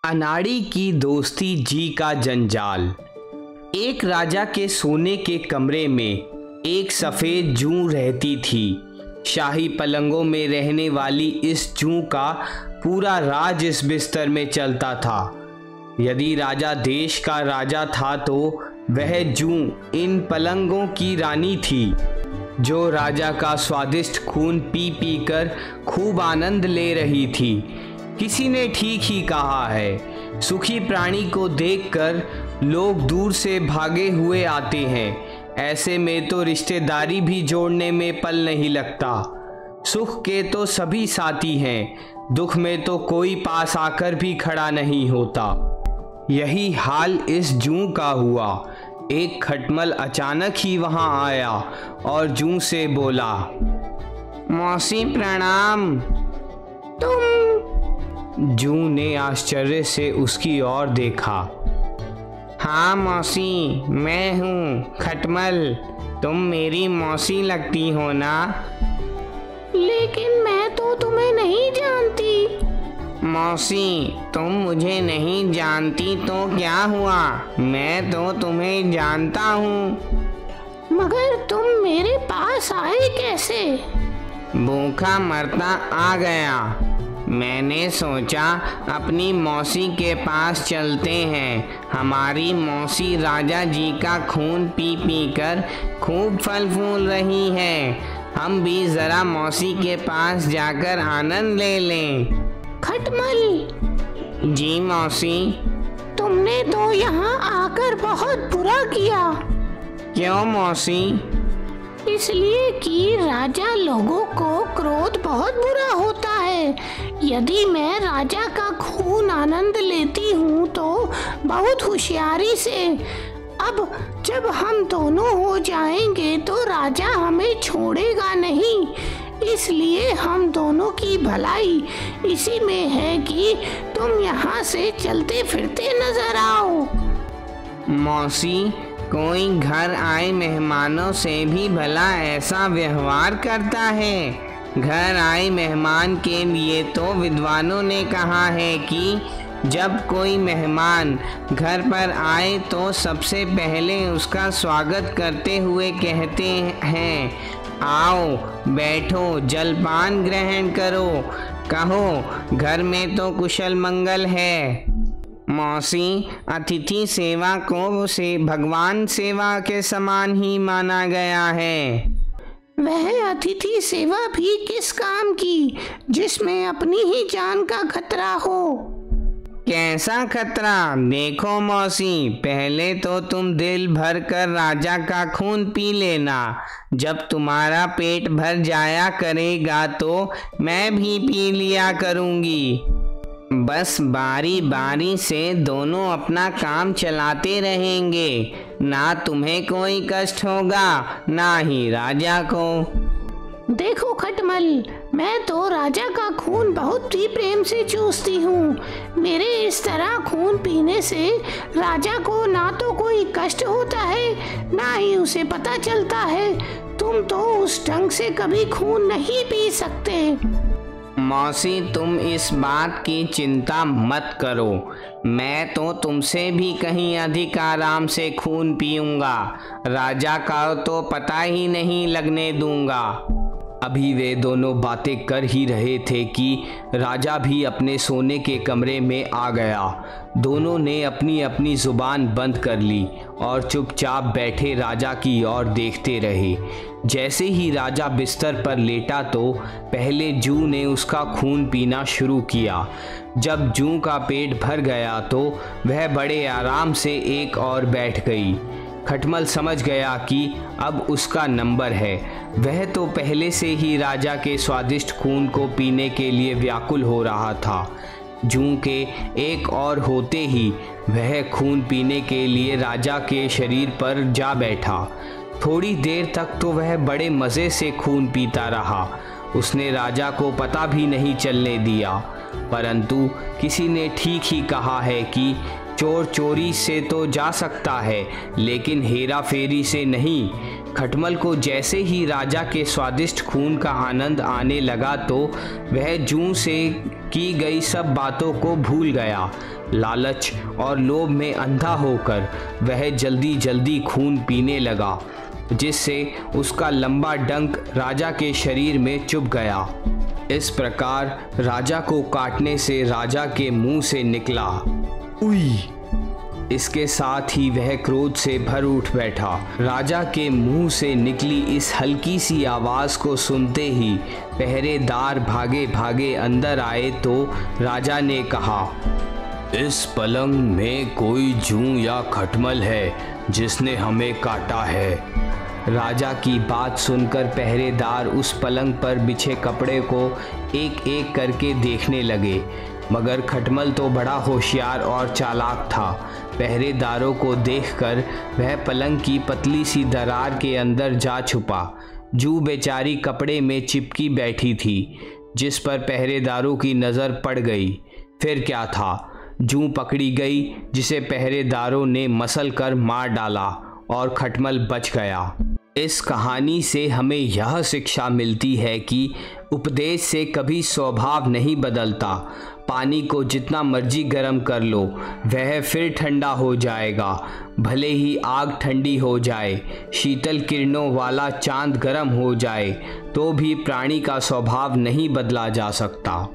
अनाड़ी की दोस्ती जी का जंजाल। एक राजा के सोने के कमरे में एक सफ़ेद जूं रहती थी। शाही पलंगों में रहने वाली इस जूं का पूरा राज इस बिस्तर में चलता था। यदि राजा देश का राजा था तो वह जूं इन पलंगों की रानी थी, जो राजा का स्वादिष्ट खून पी पी कर खूब आनंद ले रही थी। किसी ने ठीक ही कहा है, सुखी प्राणी को देखकर लोग दूर से भागे हुए आते हैं। ऐसे में तो रिश्तेदारी भी जोड़ने में पल नहीं लगता। सुख के तो सभी साथी हैं, दुख में तो कोई पास आकर भी खड़ा नहीं होता। यही हाल इस जूं का हुआ। एक खटमल अचानक ही वहां आया और जूं से बोला, मौसी प्रणाम। तुम? जूं ने आश्चर्य से उसकी ओर देखा। हाँ मौसी, मैं हूँ खटमल। तुम मेरी मौसी लगती हो ना? लेकिन मैं तो तुम्हें नहीं जानती। मौसी, तुम मुझे नहीं जानती तो क्या हुआ, मैं तो तुम्हें जानता हूँ। मगर तुम मेरे पास आए कैसे? भूखा मरता आ गया। मैंने सोचा अपनी मौसी के पास चलते हैं। हमारी मौसी राजा जी का खून पी पी कर खूब फल फूल रही है। हम भी जरा मौसी के पास जाकर आनंद ले लें। खटमल। जी मौसी। तुमने तो यहाँ आकर बहुत बुरा किया। क्यों मौसी? इसलिए कि राजा लोगों को क्रोध बहुत बुरा होता है। यदि मैं राजा का खून आनंद लेती हूँ तो बहुत होशियारी से। अब जब हम दोनों हो जाएंगे तो राजा हमें छोड़ेगा नहीं। इसलिए हम दोनों की भलाई इसी में है कि तुम यहाँ से चलते फिरते नजर आओ। मौसी, कोई घर आए मेहमानों से भी भला ऐसा व्यवहार करता है? घर आए मेहमान के लिए तो विद्वानों ने कहा है कि जब कोई मेहमान घर पर आए तो सबसे पहले उसका स्वागत करते हुए कहते हैं, आओ बैठो, जलपान ग्रहण करो, कहो घर में तो कुशल मंगल है। मौसी, अतिथि सेवा को से भगवान सेवा के समान ही माना गया है। वह अतिथि सेवा भी किस काम की, जिसमें अपनी ही जान का खतरा हो? कैसा खतरा? देखो मौसी, पहले तो तुम दिल भर कर राजा का खून पी लेना। जब तुम्हारा पेट भर जाया करेगा तो मैं भी पी लिया करूँगी। बस बारी बारी से दोनों अपना काम चलाते रहेंगे। ना तुम्हें कोई कष्ट होगा, ना ही राजा को। देखो खटमल, मैं तो राजा का खून बहुत ही प्रेम से चूसती हूँ। मेरे इस तरह खून पीने से राजा को ना तो कोई कष्ट होता है, ना ही उसे पता चलता है। तुम तो उस ढंग से कभी खून नहीं पी सकते। मौसी, तुम इस बात की चिंता मत करो। मैं तो तुमसे भी कहीं अधिक आराम से खून पीऊंगा। राजा का तो पता ही नहीं लगने दूंगा। अभी वे दोनों बातें कर ही रहे थे कि राजा भी अपने सोने के कमरे में आ गया। दोनों ने अपनी अपनी जुबान बंद कर ली और चुपचाप बैठे राजा की ओर देखते रहे। जैसे ही राजा बिस्तर पर लेटा तो पहले जूं ने उसका खून पीना शुरू किया। जब जूं का पेट भर गया तो वह बड़े आराम से एक और बैठ गई। खटमल समझ गया कि अब उसका नंबर है। वह तो पहले से ही राजा के स्वादिष्ट खून को पीने के लिए व्याकुल हो रहा था। जूं के एक और होते ही वह खून पीने के लिए राजा के शरीर पर जा बैठा। थोड़ी देर तक तो वह बड़े मज़े से खून पीता रहा। उसने राजा को पता भी नहीं चलने दिया। परंतु किसी ने ठीक ही कहा है कि चोर चोरी से तो जा सकता है, लेकिन हेरा फेरी से नहीं। खटमल को जैसे ही राजा के स्वादिष्ट खून का आनंद आने लगा तो वह जूं से की गई सब बातों को भूल गया। लालच और लोभ में अंधा होकर वह जल्दी जल्दी खून पीने लगा, जिससे उसका लंबा डंक राजा के शरीर में चुभ गया। इस प्रकार राजा को काटने से राजा के मुंह से निकला उई। इसके साथ ही वह क्रोध से भर उठ बैठा। राजा के मुंह से निकली इस हल्की सी आवाज को सुनते ही पहरेदार भागे भागे अंदर आए तो राजा ने कहा, इस पलंग में कोई जूं या खटमल है जिसने हमें काटा है। राजा की बात सुनकर पहरेदार उस पलंग पर बिछे कपड़े को एक एक करके देखने लगे, मगर खटमल तो बड़ा होशियार और चालाक था। पहरेदारों को देखकर वह पलंग की पतली सी दरार के अंदर जा छुपा। जूं बेचारी कपड़े में चिपकी बैठी थी, जिस पर पहरेदारों की नज़र पड़ गई। फिर क्या था, जूं पकड़ी गई, जिसे पहरेदारों ने मसल कर मार डाला और खटमल बच गया। इस कहानी से हमें यह शिक्षा मिलती है कि उपदेश से कभी स्वभाव नहीं बदलता। पानी को जितना मर्जी गर्म कर लो, वह फिर ठंडा हो जाएगा। भले ही आग ठंडी हो जाए, शीतल किरणों वाला चांद गर्म हो जाए, तो भी प्राणी का स्वभाव नहीं बदला जा सकता।